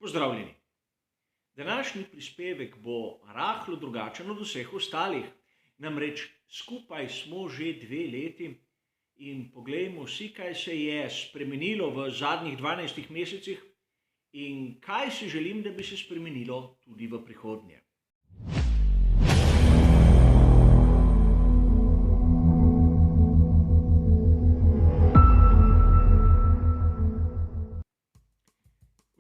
Pozdravljeni! Današnji prispevek bo rahlo drugačen od vseh ostalih. Namreč skupaj smo že 2 leti in poglejmo si, kaj se je spremenilo v zadnjih 12 mesecih in kaj si želim, da bi se spremenilo tudi v prihodnje.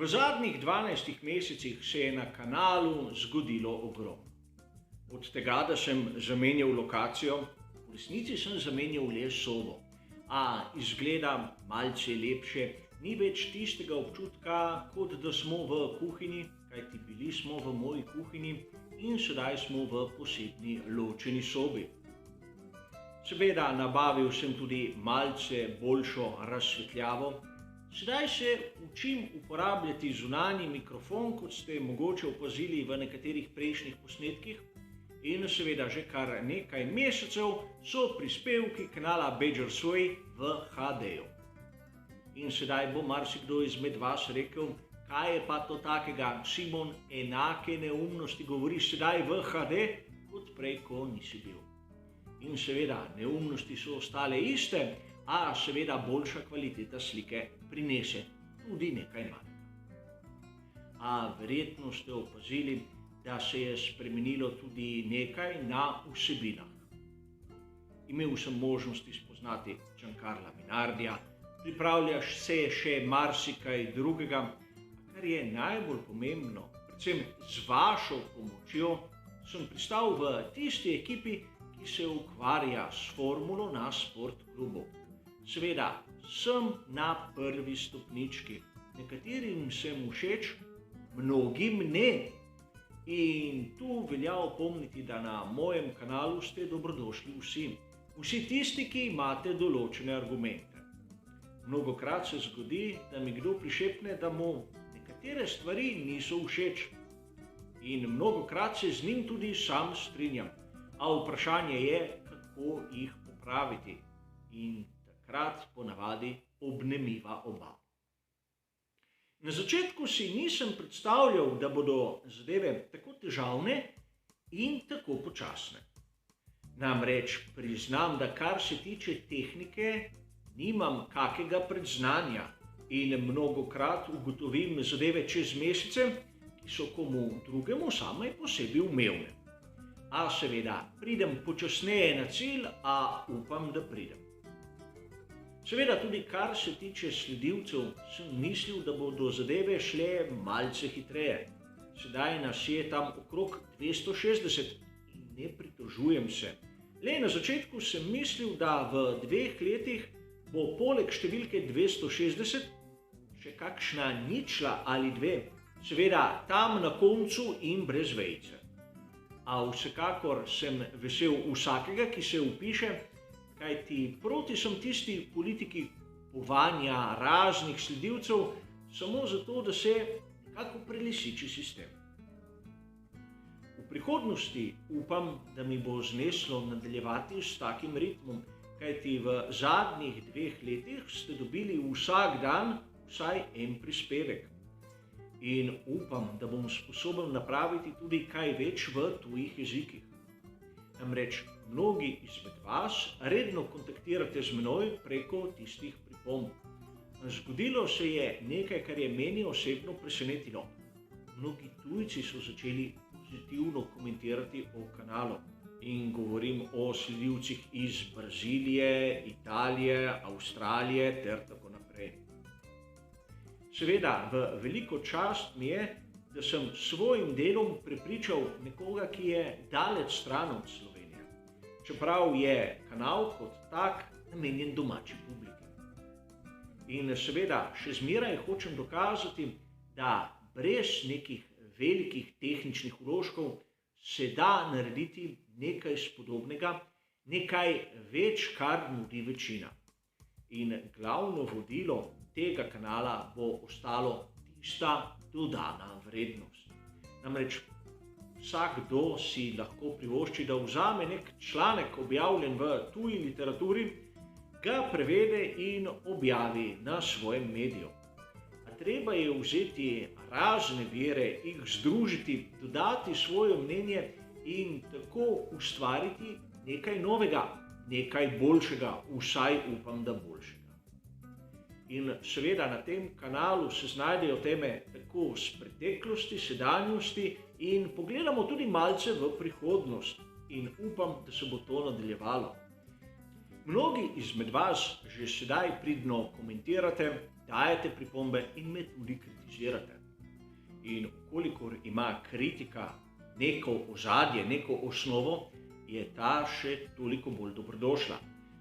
V zadnjih 12 mesecih se je na kanalu zgodilo ogromno. Od tega, da sem zamenjal lokacijo, v resnici sem zamenjal le sobo, a izgleda malce lepše, ni več tistega občutka, kot da smo v kuhinji, kajti bili smo v moji kuhinji in sedaj smo v posebni ločeni sobi. Seveda nabavil sem tudi malce boljšo razsvetljavo. Sedaj se učim uporabljati zunanji mikrofon, kot ste mogoče opazili v nekaterih prejšnjih posnetkih, in seveda že kar nekaj mesecev so prispevki kanala Bežersvoj v HD-ju. In sedaj bo marsikdo izmed vas rekel, kaj je pa to takega, Simon, enake neumnosti govoriš sedaj v HD, kot prej, ko nisi bil. In seveda, neumnosti so ostale iste, a seveda boljša kvaliteta slike prinese tudi nekaj manj. A verjetno ste opazili, da se je spremenilo tudi nekaj na vsebinah. Imel sem možnosti spoznati Giancarla Minardija, pripravljaš se še marsikaj drugega, kar je najbolj pomembno, predvsem z vašo pomočjo, sem pristal v tisti ekipi, ki se ukvarja s formulo na sportklubu. Seveda, sem na prvi stopnički. Nekaterim sem všeč, mnogim ne. In tu velja opomniti, da na mojem kanalu ste dobrodošli vsi. Vsi tisti, ki imate določene argumente. Mnogokrat se zgodi, da mi kdo prišepne, da mu nekatere stvari niso všeč. In mnogokrat se z njim tudi sam strinjam. A vprašanje je, kako jih popraviti. In takrat ponavadi obnemiva oba. Na začetku si nisem predstavljal, da bodo zadeve tako težavne in tako počasne. Namreč priznam, da kar se tiče tehnike, nimam kakega predznanja in mnogokrat ugotovim zadeve čez mesece, ki so komu drugemu same posebej umevne. A seveda, pridem počasneje na cilj, a upam, da pridem. Seveda tudi kar se tiče sledilcev, sem mislil, da bodo zadeve šle malce hitreje. Sedaj nas je tam okrog 260 in ne pritožujem se. Le na začetku sem mislil, da v 2 letih bo poleg številke 260 še kakšna ničla ali 2, seveda tam na koncu in brez vejice. A vsekakor sem vesel vsakega, ki se vpiše, kajti proti sem tisti politiki kupovanja raznih sledilcev samo zato, da se nekako prelisiči sistem. V prihodnosti upam, da mi bo zneslo nadaljevati s takim ritmom, kajti v zadnjih 2 letih ste dobili vsak dan vsaj en prispevek. In upam, da bom sposoben napraviti tudi kaj več v tujih jezikih. Namreč mnogi izmed vas redno kontaktirate z menoj preko tistih pripomb. Zgodilo se je nekaj, kar je meni osebno presenetilo. Mnogi tujci so začeli pozitivno komentirati o kanalu. In govorim o sledilcih iz Brazilije, Italije, Avstralije ter tako naprej. Seveda, v veliko čast mi je, da sem s svojim delom prepričal nekoga, ki je daleč stran od Slovenije. Čeprav je kanal kot tak namenjen domači publiki. In seveda, še zmeraj hočem dokazati, da brez nekih velikih tehničnih vložkov se da narediti nekaj spodobnega, nekaj več, kar nudi večina. In glavno vodilo tega kanala bo ostalo tista dodana vrednost. Namreč vsakdo si lahko privošči, da vzame nek članek objavljen v tuji literaturi, ga prevede in objavi na svojem mediju. A treba je vzeti razne vire, jih združiti, dodati svoje mnenje in tako ustvariti nekaj novega, nekaj boljšega, vsaj upam, da boljšega. In seveda na tem kanalu se znajdejo teme tako z preteklosti, sedanjosti in pogledamo tudi malce v prihodnost in upam, da se bo to nadaljevalo. Mnogi izmed vas že sedaj pridno komentirate, dajete pripombe in me tudi kritizirate. In kolikor ima kritika neko ozadje, neko osnovo, je ta še toliko bolj dobrodošla.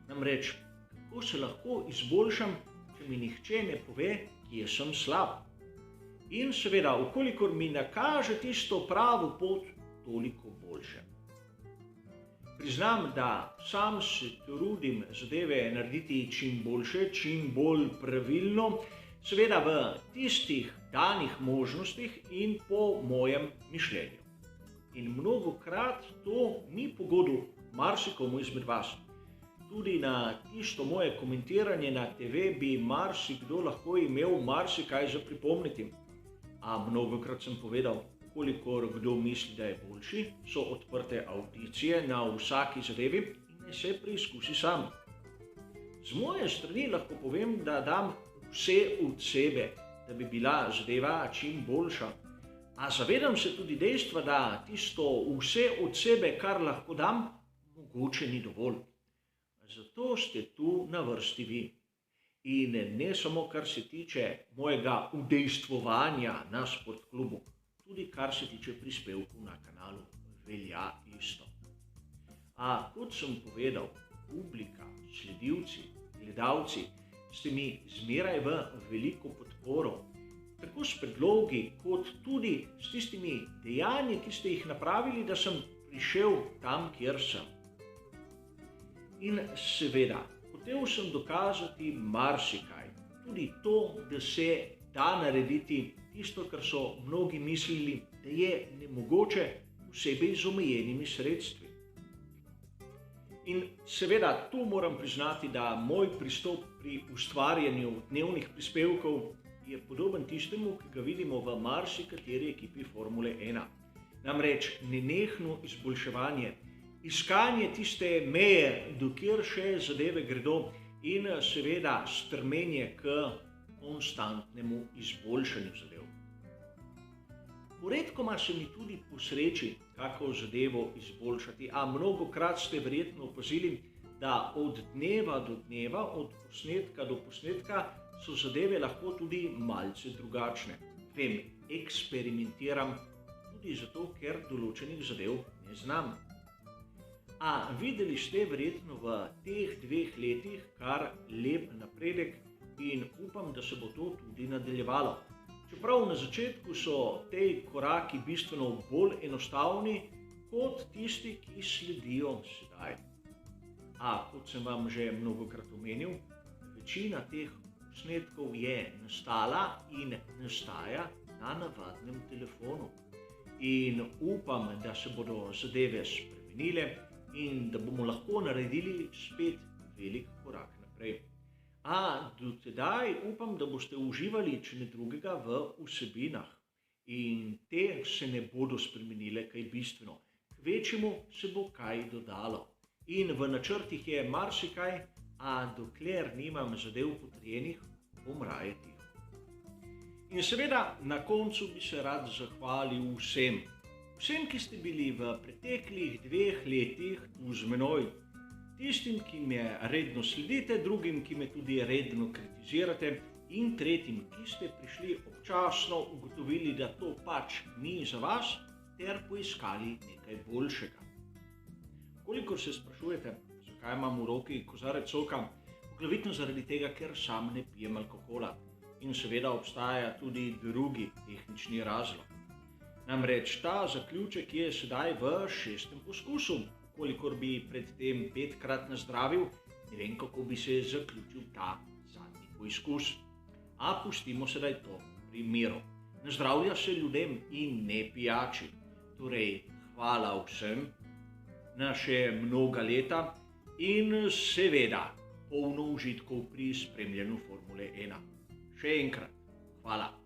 Namreč, kako se lahko izboljšam, če mi nihče ne pove, kje sem slab. In seveda, kolikor mi nakaže tisto pravo pot, toliko boljše. Priznam, da sam se trudim zadeve narediti čim boljše, čim bolj pravilno, seveda v tistih danih možnostih in po mojem mišljenju. In mnogokrat to ni po godu marsikomu izmed vas. Tudi na tisto moje komentiranje na TV bi marsikdo lahko imel marsikaj za pripomniti. A mnogokrat sem povedal, kolikor kdo misli, da je boljši, so odprte avdicije na vsaki zadevi in naj se preizkusi sam. Z moje strani lahko povem, da dam vse od sebe, da bi bila zadeva čim boljša. A zavedam se tudi dejstva, da tisto vse od sebe, kar lahko dam, mogoče ni dovolj. Zato ste tu na vrsti vi. In ne samo kar se tiče mojega udejstvovanja na Sportklubu, tudi kar se tiče prispevkov na kanalu, velja isto. A kot sem povedal, publika, sledilci, gledalci, ste mi zmeraj v veliko podporo, tako s predlogi, kot tudi s tistimi dejanji, ki ste jih napravili, da sem prišel tam, kjer sem. In seveda, hotel sem dokazati marsikaj, tudi to, da se da narediti tisto, kar so mnogi mislili, da je nemogoče, posebej z omejenimi sredstvi. In seveda tu moram priznati, da moj pristop pri ustvarjanju dnevnih prispevkov je podoben tistemu, ki ga vidimo v marsikateri ekipi Formule 1. Namreč nenehno izboljševanje, iskanje tiste meje, dokjer še zadeve gredo in seveda strmenje k konstantnemu izboljšanju zadev. Poredkoma se mi tudi posreči kako zadevo izboljšati, a mnogokrat ste verjetno opazili, da od dneva do dneva, od posnetka do posnetka so zadeve lahko tudi malce drugačne. Vem, eksperimentiram tudi zato, ker določenih zadev ne znam. A videli ste verjetno v teh 2 letih kar lep napredek in upam, da se bo to tudi nadaljevalo. Čeprav na začetku so te koraki bistveno bolj enostavni kot tisti, ki sledijo sedaj. A kot sem vam že mnogokrat omenil, večina teh posnetkov je nastala in nastaja na navadnem telefonu. In upam, da se bodo zadeve spremenile in da bomo lahko naredili spet velik korak naprej. A do tedaj upam, da boste uživali, če ne drugega, v vsebinah. In te se ne bodo spremenile kaj bistveno. Kvečjemu se bo kaj dodalo. In v načrtih je marsikaj, a dokler nimam zadev potrjenih, bom raje tiho. In seveda na koncu bi se rad zahvalil vsem. Vsem, ki ste bili v preteklih 2 letih tu z menoj. Tistim, ki me redno sledite, drugim, ki me tudi redno kritizirate in tretjim, ki ste prišli občasno, ugotovili, da to pač ni za vas, ter poiskali nekaj boljšega. Kolikor se sprašujete, zakaj imam v roki kozarec soka, poglavitno zaradi tega, ker sam ne pijem alkohola. In seveda obstaja tudi drugi tehnični razlog. Namreč ta zaključek je sedaj v 6. poskusu. Kolikor bi predtem 5-krat nazdravil, ne vem, kako bi se zaključil ta zadnji poizkus. A pustimo sedaj to pri miru. Nazdravlja se ljudem in ne pijači. Torej, hvala vsem na še mnoga leta in seveda polno užitkov pri spremljanju Formule 1. Še enkrat, Hvala.